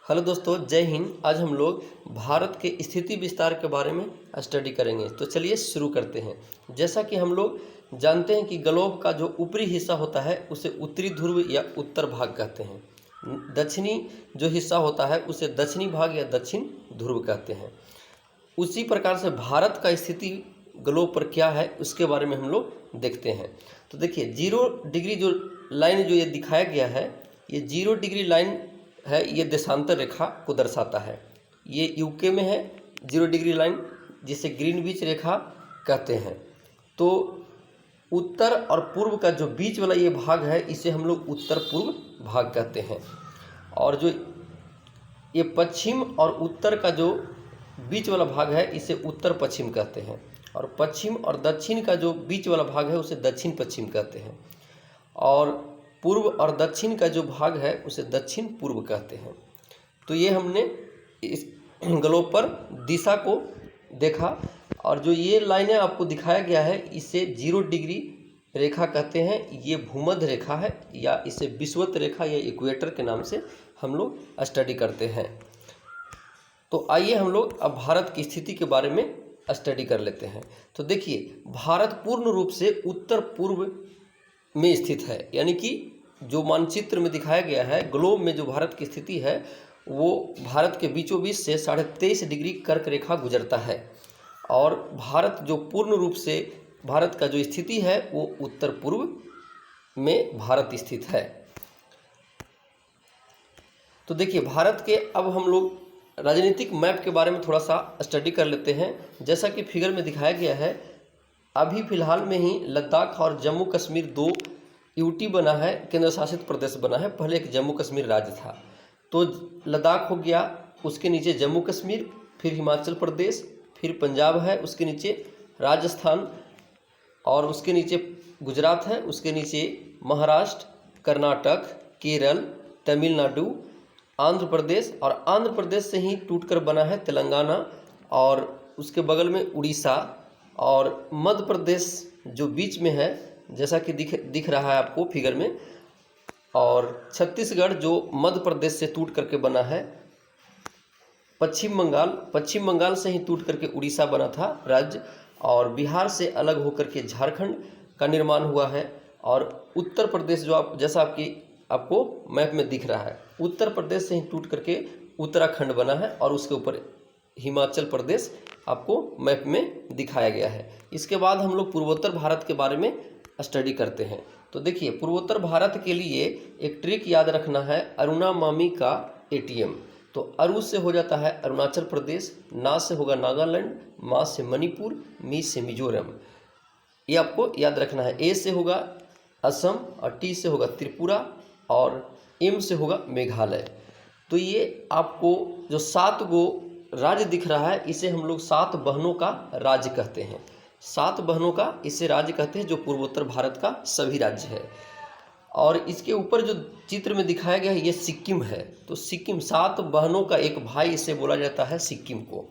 Hello दोस्तों, जय हिंद। आज हम लोग भारत के स्थिति विस्तार के बारे में स्टडी करेंगे। तो चलिए शुरू करते हैं। जैसा कि हम लोग जानते हैं कि ग्लोब का जो ऊपरी हिस्सा होता है उसे उत्तरी ध्रुव या उत्तर भाग कहते हैं। दक्षिणी जो हिस्सा होता है उसे दक्षिणी भाग या दक्षिण ध्रुव कहते हैं। उसी प्रकार से भारत का स्थिति ग्लोब पर क्या है उसके बारे में हम लोग देखते हैं। तो देखिए, 0 डिग्री जो लाइन जो ये दिखाया गया है, ये 0 डिग्री लाइन है, ये देशांतर रेखा को दर्शाता है। ये यूके में है 0 डिग्री लाइन, जिसे ग्रीनविच रेखा कहते हैं। तो उत्तर और पूर्व का जो बीच वाला ये भाग है इसे हम लोग उत्तर पूर्व भाग कहते हैं। और जो ये पश्चिम और उत्तर का जो बीच वाला भाग है इसे उत्तर पश्चिम कहते हैं। और पश्चिम और दक्षिण का जो बीच वाला भाग है उसे दक्षिण पश्चिम कहते हैं। और पूर्व और दक्षिण का जो भाग है उसे दक्षिण पूर्व कहते हैं। तो ये हमने इस ग्लोब पर दिशा को देखा। और जो ये लाइनें आपको दिखाया गया है इसे 0 डिग्री रेखा कहते हैं। ये भूमध्य रेखा है, या इसे विषुवत रेखा या इक्वेटर के नाम से हम लोग स्टडी करते हैं। तो आइए हम लोग अब भारत की स्थिति के बारे में स्टडी कर लेते हैं। तो देखिए, भारत पूर्ण रूप से उत्तर पूर्व में स्थित है, यानी कि जो मानचित्र में दिखाया गया है ग्लोब में जो भारत की स्थिति है वो भारत के बीचों बीच से 23.5 डिग्री कर्क रेखा गुजरता है। और भारत जो पूर्ण रूप से भारत का जो स्थिति है वो उत्तर पूर्व में भारत स्थित है। तो देखिए, भारत के अब हम लोग राजनीतिक मैप के बारे में थोड़ा सा स्टडी कर लेते हैं। जैसा कि फिगर में दिखाया गया है, अभी फ़िलहाल में ही लद्दाख और जम्मू कश्मीर 2 यूटी बना है, केंद्र शासित प्रदेश बना है। पहले एक जम्मू कश्मीर राज्य था। तो लद्दाख हो गया, उसके नीचे जम्मू कश्मीर, फिर हिमाचल प्रदेश, फिर पंजाब है, उसके नीचे राजस्थान, और उसके नीचे गुजरात है, उसके नीचे महाराष्ट्र, कर्नाटक, केरल, तमिलनाडु, आंध्र प्रदेश, और आंध्र प्रदेश से ही टूटकर बना है तेलंगाना, और उसके बगल में उड़ीसा, और मध्य प्रदेश जो बीच में है जैसा कि दिख रहा है आपको फिगर में, और छत्तीसगढ़ जो मध्य प्रदेश से टूट करके बना है, पश्चिम बंगाल से ही टूट करके उड़ीसा बना था राज्य, और बिहार से अलग होकर के झारखंड का निर्माण हुआ है। और उत्तर प्रदेश जो जैसा आपको मैप में दिख रहा है, उत्तर प्रदेश से ही टूट करके उत्तराखंड बना है, और उसके ऊपर हिमाचल प्रदेश आपको मैप में दिखाया गया है। इसके बाद हम लोग पूर्वोत्तर भारत के बारे में स्टडी करते हैं। तो देखिए, पूर्वोत्तर भारत के लिए एक ट्रिक याद रखना है, अरुणा मामी का ATM। तो अरु से हो जाता है अरुणाचल प्रदेश, ना से होगा नागालैंड, मा से मणिपुर, मी से मिजोरम। ये आपको याद रखना है। ए से होगा असम, और टी से होगा त्रिपुरा, और एम से होगा मेघालय। तो ये आपको जो 7 गो राज्य दिख रहा है इसे हम लोग 7 बहनों का राज्य कहते हैं। 7 बहनों का इसे राज्य कहते हैं, जो पूर्वोत्तर भारत का सभी राज्य है। और इसके ऊपर जो चित्र में दिखाया गया है ये सिक्किम है। तो सिक्किम 7 बहनों का एक भाई इसे बोला जाता है सिक्किम को।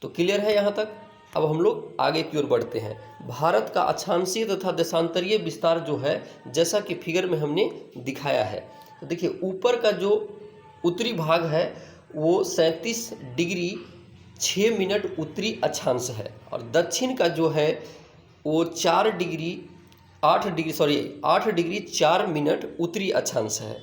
तो क्लियर है यहाँ तक। अब हम लोग आगे की ओर बढ़ते हैं। भारत का अक्षांशीय तथा देशांतरीय विस्तार जो है, जैसा कि फिगर में हमने दिखाया है। तो देखिए, ऊपर का जो उत्तरी भाग है वो 37 डिग्री 6 मिनट उत्तरी अक्षांश है, और दक्षिण का जो है वो 8 डिग्री 4 मिनट उत्तरी अक्षांश है।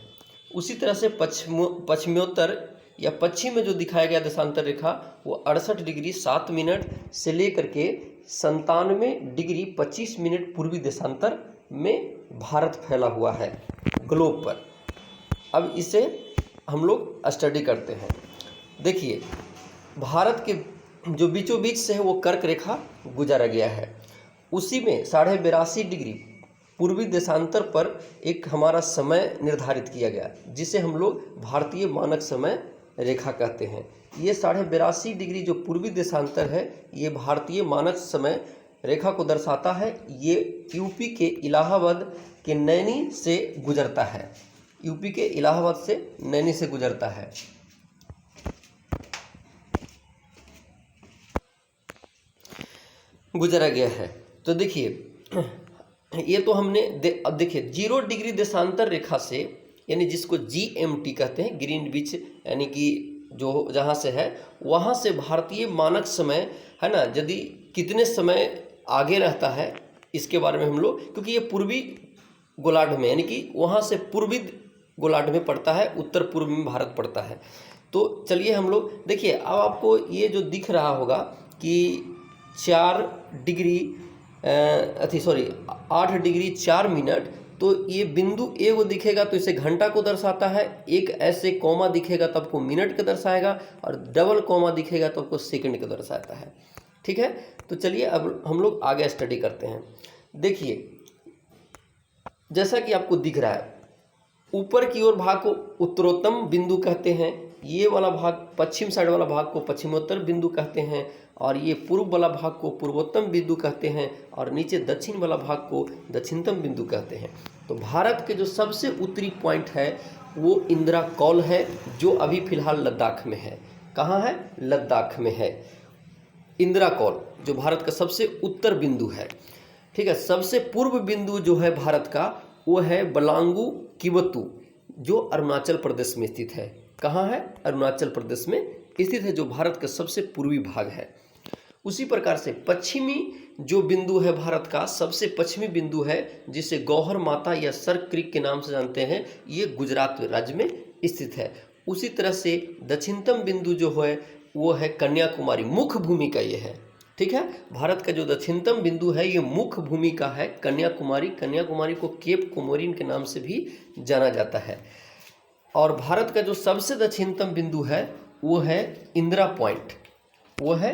उसी तरह से पश्चिमोत्तर या पश्चिम में जो दिखाया गया देशांतर रेखा वो 68 डिग्री 7 मिनट से लेकर के 97 डिग्री 25 मिनट पूर्वी देशांतर में भारत फैला हुआ है ग्लोब पर। अब इसे हम लोग स्टडी करते हैं। देखिए, भारत के जो बीचों बीच से है वो कर्क रेखा गुजारा गया है। उसी में 82.5 डिग्री पूर्वी देशांतर पर एक हमारा समय निर्धारित किया गया, जिसे हम लोग भारतीय मानक समय रेखा कहते हैं। ये 82.5 डिग्री जो पूर्वी देशांतर है ये भारतीय मानक समय रेखा को दर्शाता है। ये यूपी के इलाहाबाद के नैनी से गुजरता है। यूपी के इलाहाबाद से नैनी से गुजरता है। गुजरा गया है। तो देखिए, ये तो हमने अब देखिए 0 डिग्री देशांतर रेखा से यानी जिसको GMT कहते हैं, ग्रीनविच, यानी कि जो जहाँ से है वहाँ से भारतीय मानक समय है ना, यदि कितने समय आगे रहता है इसके बारे में हम लोग, क्योंकि ये पूर्वी गोलार्ध में, यानी कि वहाँ से पूर्वी गोलार्ध में पड़ता है, उत्तर पूर्व में भारत पड़ता है। तो चलिए हम लोग देखिए, अब आपको ये जो दिख रहा होगा कि 4 डिग्री 8 डिग्री 4 मिनट, तो ये बिंदु ए को दिखेगा तो इसे घंटा को दर्शाता है, एक ऐसे कॉमा दिखेगा तो आपको मिनट का दर्शाएगा, और डबल कॉमा दिखेगा तो आपको सेकंड का दर्शाता है। ठीक है, तो चलिए अब हम लोग आगे स्टडी करते हैं। देखिए जैसा कि आपको दिख रहा है, ऊपर की ओर भाग को उत्तरोत्तम बिंदु कहते हैं, ये वाला भाग पश्चिम साइड वाला भाग को पश्चिमोत्तर बिंदु कहते हैं, और ये पूर्व वाला भाग को पूर्वोत्तम बिंदु कहते हैं, और नीचे दक्षिण वाला भाग को दक्षिणतम बिंदु कहते हैं। तो भारत के जो सबसे उत्तरी पॉइंट है वो इंदिरा कौल है, जो अभी फिलहाल लद्दाख में है। कहाँ है? लद्दाख में है इंदिरा कौल, जो भारत का सबसे उत्तर बिंदु है। ठीक है, सबसे पूर्व बिंदु जो है भारत का वो है बलांगू किवतु, जो अरुणाचल प्रदेश में स्थित है। कहाँ है? अरुणाचल प्रदेश में स्थित है, जो भारत का सबसे पूर्वी भाग है। उसी प्रकार से पश्चिमी जो बिंदु है भारत का, सबसे पश्चिमी बिंदु है जिसे गौहर माता या सर्क क्रीक के नाम से जानते हैं, ये गुजरात राज्य में स्थित है। उसी तरह से दक्षिणतम बिंदु जो है वो है कन्याकुमारी, मुख्य भूमि का ये है। ठीक है, भारत का जो दक्षिणतम बिंदु है ये मुख्य भूमि का है कन्याकुमारी। कन्याकुमारी को केप कोमोरिन के नाम से भी जाना जाता है। और भारत का जो सबसे दक्षिणतम बिंदु है वो है इंदिरा पॉइंट, वो है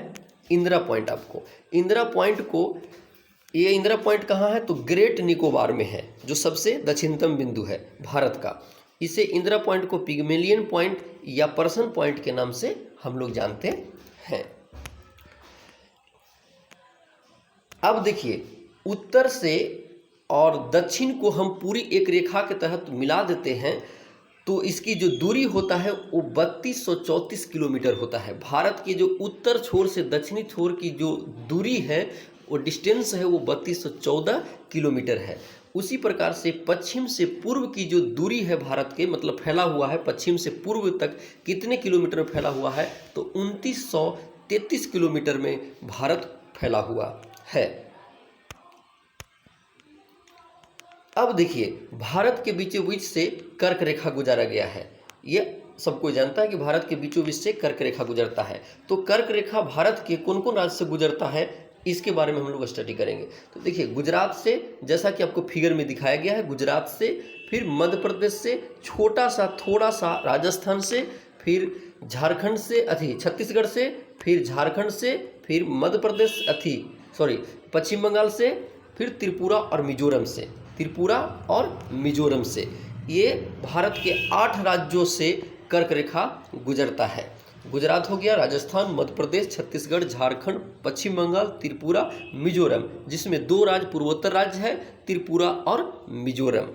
इंदिरा पॉइंट। आपको इंदिरा पॉइंट को, ये इंदिरा पॉइंट कहाँ है? तो ग्रेट निकोबार में है, जो सबसे दक्षिणतम बिंदु है भारत का। इसे इंदिरा पॉइंट को पिग्मेलियन पॉइंट या पर्सन पॉइंट के नाम से हम लोग जानते हैं। अब देखिए, उत्तर से और दक्षिण को हम पूरी एक रेखा के तहत मिला देते हैं तो इसकी जो दूरी होता है वो 3234 किलोमीटर होता है। भारत के जो उत्तर छोर से दक्षिणी छोर की जो दूरी है, वो डिस्टेंस है, वो 3214 किलोमीटर है। उसी प्रकार से पश्चिम से पूर्व की जो दूरी है भारत के, मतलब फैला हुआ है पश्चिम से पूर्व तक कितने किलोमीटर फैला हुआ है? तो 2933 किलोमीटर में भारत फैला हुआ है। अब देखिए, भारत के बीचों बीच से कर्क रेखा गुजारा गया है। ये सबको जानता है कि भारत के बीचों बीच से कर्क रेखा गुजरता है। तो कर्क रेखा भारत के कौन कौन राज्य से गुजरता है, इसके बारे में हम लोग स्टडी करेंगे। तो देखिए, गुजरात से, जैसा कि आपको फिगर में दिखाया गया है, गुजरात से, फिर मध्य प्रदेश से, छोटा सा थोड़ा सा राजस्थान से, फिर झारखंड से, छत्तीसगढ़ से, फिर झारखंड से, फिर मध्य प्रदेश पश्चिम बंगाल से, फिर त्रिपुरा और मिजोरम से, त्रिपुरा और मिजोरम से, ये भारत के 8 राज्यों से कर्क रेखा गुजरता है। गुजरात हो गया, राजस्थान, मध्य प्रदेश, छत्तीसगढ़, झारखंड, पश्चिम बंगाल, त्रिपुरा, मिजोरम, जिसमें 2 राज्य पूर्वोत्तर राज्य है, त्रिपुरा और मिजोरम।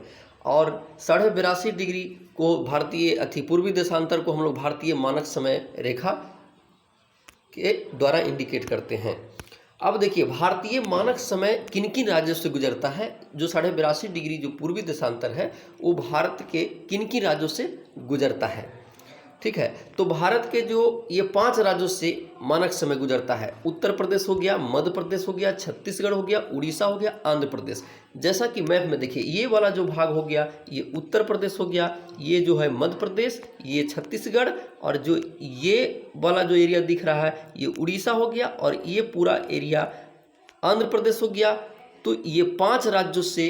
और 82.5 डिग्री को भारतीय पूर्वी देशांतर को हम लोग भारतीय मानक समय रेखा के द्वारा इंडिकेट करते हैं। अब देखिए, भारतीय मानक समय किन किन राज्यों से गुजरता है? जो 82.5 डिग्री जो पूर्वी देशांतर है वो भारत के किन किन राज्यों से गुजरता है? ठीक है, तो भारत के जो ये 5 राज्यों से मानक समय गुजरता है, उत्तर प्रदेश हो गया, मध्य प्रदेश हो गया, छत्तीसगढ़ हो गया, उड़ीसा हो गया, आंध्र प्रदेश। जैसा कि मैप में देखिए, ये वाला जो भाग हो गया ये उत्तर प्रदेश हो गया, ये जो है मध्य प्रदेश, ये छत्तीसगढ़, और जो ये वाला जो एरिया दिख रहा है ये उड़ीसा हो गया, और ये पूरा एरिया आंध्र प्रदेश हो गया। तो ये 5 राज्यों से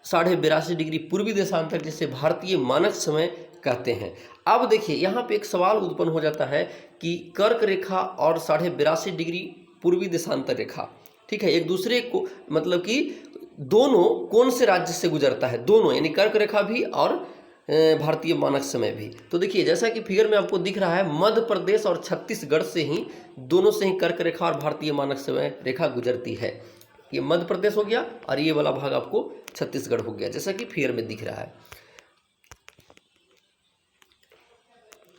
82.5 डिग्री पूर्वी देशांतर जिसे भारतीय मानक समय कहते हैं। अब देखिए, यहाँ पे एक सवाल उत्पन्न हो जाता है कि कर्क रेखा और 82.5 डिग्री पूर्वी देशांतर रेखा, ठीक है, एक दूसरे को, मतलब कि दोनों कौन से राज्य से गुजरता है? दोनों, यानी कर्क रेखा भी और भारतीय मानक समय भी। तो देखिए, जैसा कि फिगर में आपको दिख रहा है, मध्य प्रदेश और छत्तीसगढ़ से ही, दोनों से ही कर्क रेखा और भारतीय मानक समय रेखा गुजरती है। ये मध्य प्रदेश हो गया और ये वाला भाग आपको छत्तीसगढ़ हो गया, जैसा कि फिगर में दिख रहा है।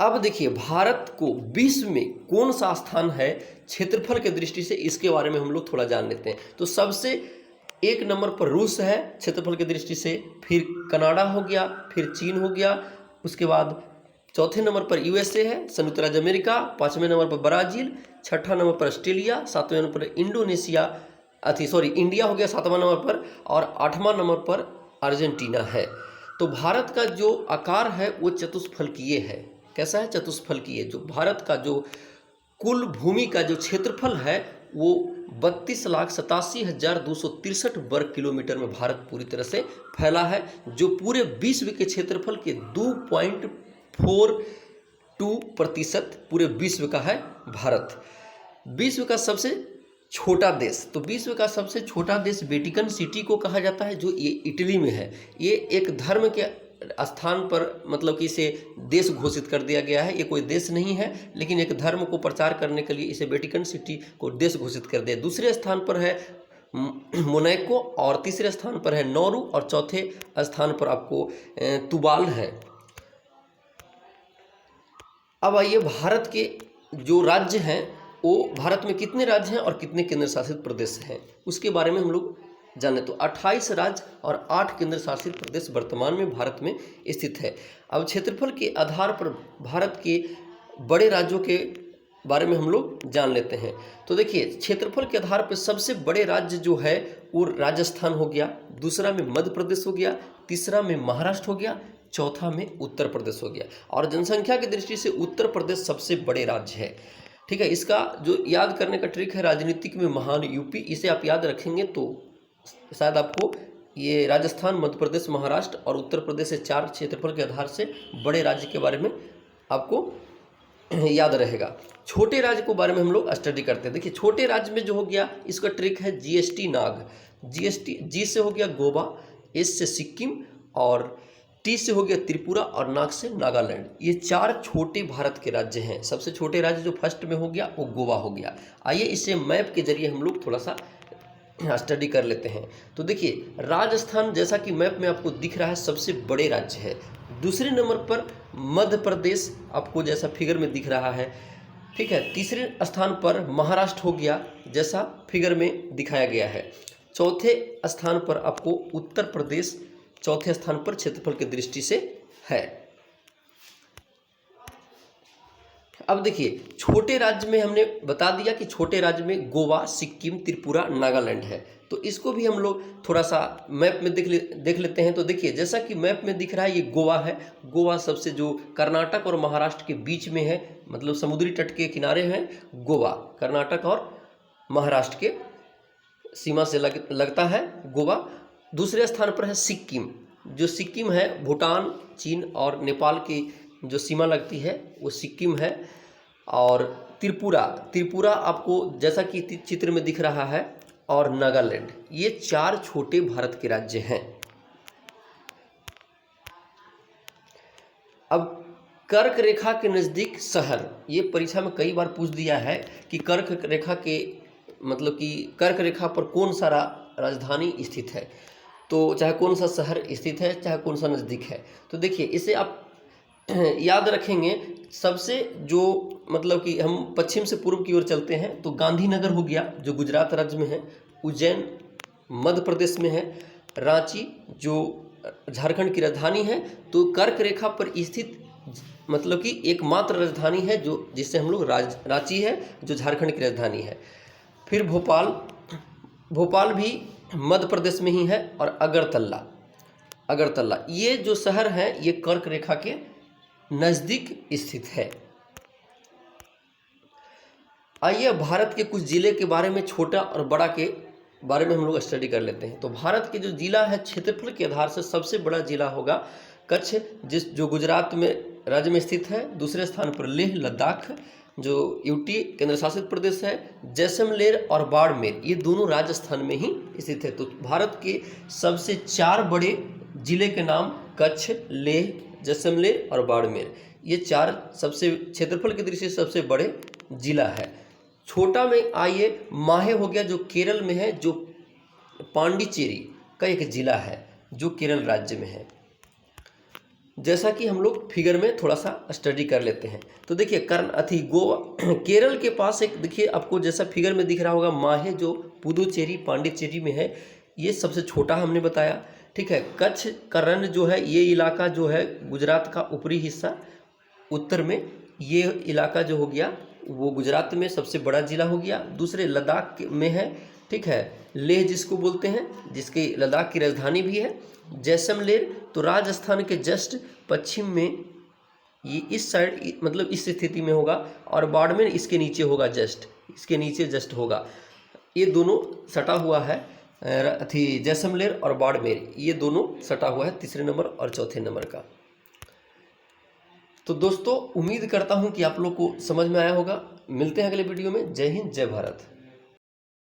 अब देखिए, भारत को विश्व में कौन सा स्थान है क्षेत्रफल के दृष्टि से, इसके बारे में हम लोग थोड़ा जान लेते हैं। तो सबसे एक नंबर पर रूस है क्षेत्रफल की दृष्टि से, फिर कनाडा हो गया, फिर चीन हो गया, उसके बाद चौथे नंबर पर यूएसए है, संयुक्त राज्य अमेरिका, पाँचवें नंबर पर ब्राज़ील, छठा नंबर पर ऑस्ट्रेलिया, सातवें नंबर पर इंडिया हो गया सातवां नंबर पर, और आठवां नंबर पर अर्जेंटीना है। तो भारत का जो आकार है वो चतुष्फलकीय है। कैसा है? चतुष्फलकीय। जो भारत का जो कुल भूमि का जो क्षेत्रफल है वो 32,87,263 वर्ग किलोमीटर में भारत पूरी तरह से फैला है, जो पूरे विश्व के क्षेत्रफल के 2.42% पूरे विश्व का है भारत। विश्व का सबसे छोटा देश, तो विश्व का सबसे छोटा देश वेटिकन सिटी को कहा जाता है, जो ये इटली में है। ये एक धर्म के स्थान पर मतलब कि इसे देश घोषित कर दिया गया है। ये कोई देश नहीं है, लेकिन एक धर्म को प्रचार करने के लिए इसे वेटिकन सिटी को देश घोषित कर दिया। दूसरे स्थान पर है मोनाको, और तीसरे स्थान पर है नौरू, और चौथे स्थान पर आपको तुबाल है। अब आइए भारत के जो राज्य हैं, वो भारत में कितने राज्य हैं और कितने केंद्र शासित प्रदेश हैं, उसके बारे में हम लोग जाने। तो 28 राज्य और 8 केंद्र शासित प्रदेश वर्तमान में भारत में स्थित है। अब क्षेत्रफल के आधार पर भारत के बड़े राज्यों के बारे में हम लोग जान लेते हैं। तो देखिए, क्षेत्रफल के आधार पर सबसे बड़े राज्य जो है वो राजस्थान हो गया, दूसरा में मध्य प्रदेश हो गया, तीसरा में महाराष्ट्र हो गया, चौथा में उत्तर प्रदेश हो गया। और जनसंख्या की दृष्टि से उत्तर प्रदेश सबसे बड़े राज्य है। ठीक है, इसका जो याद करने का ट्रिक है, राजनीतिक में महान यूपी, इसे आप याद रखेंगे तो शायद आपको ये राजस्थान, मध्य प्रदेश, महाराष्ट्र और उत्तर प्रदेश से 4 क्षेत्रफल के आधार से बड़े राज्य के बारे में आपको याद रहेगा। छोटे राज्य के बारे में हम लोग स्टडी करते हैं। देखिए, छोटे राज्य में जो हो गया, इसका ट्रिक है जीएसटी नाग। जीएसटी, जी से हो गया गोवा, एस से सिक्किम, और टी से हो गया त्रिपुरा, और नाग से नागालैंड। ये 4 छोटे भारत के राज्य हैं। सबसे छोटे राज्य जो फर्स्ट में हो गया वो गोवा हो गया। आइए इसे मैप के जरिए हम लोग थोड़ा सा स्टडी कर लेते हैं। तो देखिए, राजस्थान जैसा कि मैप में आपको दिख रहा है सबसे बड़े राज्य है। दूसरे नंबर पर मध्य प्रदेश आपको जैसा फिगर में दिख रहा है, ठीक है। तीसरे स्थान पर महाराष्ट्र हो गया, जैसा फिगर में दिखाया गया है। चौथे स्थान पर आपको उत्तर प्रदेश चौथे स्थान पर क्षेत्रफल की दृष्टि से है। अब देखिए, छोटे राज्य में हमने बता दिया कि छोटे राज्य में गोवा, सिक्किम, त्रिपुरा, नागालैंड है। तो इसको भी हम लोग थोड़ा सा मैप में देख लेते हैं। तो देखिए, जैसा कि मैप में दिख रहा है, ये गोवा है। गोवा सबसे जो कर्नाटक और महाराष्ट्र के बीच में है, मतलब समुद्री तट के किनारे हैं गोवा। कर्नाटक और महाराष्ट्र के सीमा से लगता है गोवा। दूसरे स्थान पर है सिक्किम। जो सिक्किम है, भूटान, चीन और नेपाल की जो सीमा लगती है वो सिक्किम है। और त्रिपुरा आपको जैसा कि चित्र में दिख रहा है, और नागालैंड। ये 4 छोटे भारत के राज्य हैं। अब कर्क रेखा के नज़दीक शहर, ये परीक्षा में कई बार पूछ दिया है कि कर्क रेखा के मतलब कि कर्क रेखा पर कौन सा राजधानी स्थित है, तो चाहे कौन सा शहर स्थित है, चाहे कौन सा नज़दीक है। तो देखिए, इसे आप याद रखेंगे। सबसे जो मतलब कि हम पश्चिम से पूर्व की ओर चलते हैं तो गांधीनगर हो गया, जो गुजरात राज्य में है। उज्जैन मध्य प्रदेश में है। रांची जो झारखंड की राजधानी है। तो कर्क रेखा पर स्थित मतलब कि एकमात्र राजधानी है जो जिससे हम लोग रांची है, जो झारखंड की राजधानी है। फिर भोपाल भी मध्य प्रदेश में ही है। और अगरतला ये जो शहर हैं ये कर्क रेखा के नज़दीक स्थित है। आइए भारत के कुछ जिले के बारे में, छोटा और बड़ा के बारे में हम लोग स्टडी कर लेते हैं। तो भारत के जो जिला है, क्षेत्रफल के आधार से सबसे बड़ा जिला होगा कच्छ, जो गुजरात में राज्य में स्थित है। दूसरे स्थान पर लेह लद्दाख जो यूटी केंद्र शासित प्रदेश है। जैसलमेर और बाड़मेर ये दोनों राजस्थान में ही स्थित है। तो भारत के सबसे 4 बड़े जिले के नाम कच्छ, लेह, जैसलमेर और बाड़मेर, ये 4 सबसे क्षेत्रफल की दृष्टि से सबसे बड़े जिला है। छोटा में आइए माहे हो गया, जो केरल में है, जो पांडिचेरी का एक जिला है जो केरल राज्य में है। जैसा कि हम लोग फिगर में थोड़ा सा स्टडी कर लेते हैं। तो देखिए, गोवा केरल के पास एक, देखिए आपको जैसा फिगर में दिख रहा होगा, माहे जो पुदुचेरी पांडिचेरी में है, ये सबसे छोटा हमने बताया। ठीक है, कच्छ का रण जो है, ये इलाका जो है गुजरात का ऊपरी हिस्सा उत्तर में, ये इलाका जो हो गया वो गुजरात में सबसे बड़ा ज़िला हो गया। दूसरे लद्दाख में है। ठीक है, लेह जिसको बोलते हैं, जिसकी लद्दाख की राजधानी भी है। जैसलमेर तो राजस्थान के जस्ट पश्चिम में, ये इस साइड मतलब इस स्थिति में होगा, और बाड़मेर इसके नीचे होगा, जस्ट इसके नीचे जस्ट होगा। ये दोनों सटा हुआ है, जैसलमेर और बाड़मेर ये दोनों सटा हुआ है, तीसरे नंबर और चौथे नंबर का। तो दोस्तों उम्मीद करता हूँ कि आप लोग को समझ में आया होगा। मिलते हैं अगले वीडियो में। जय हिंद, जय भारत।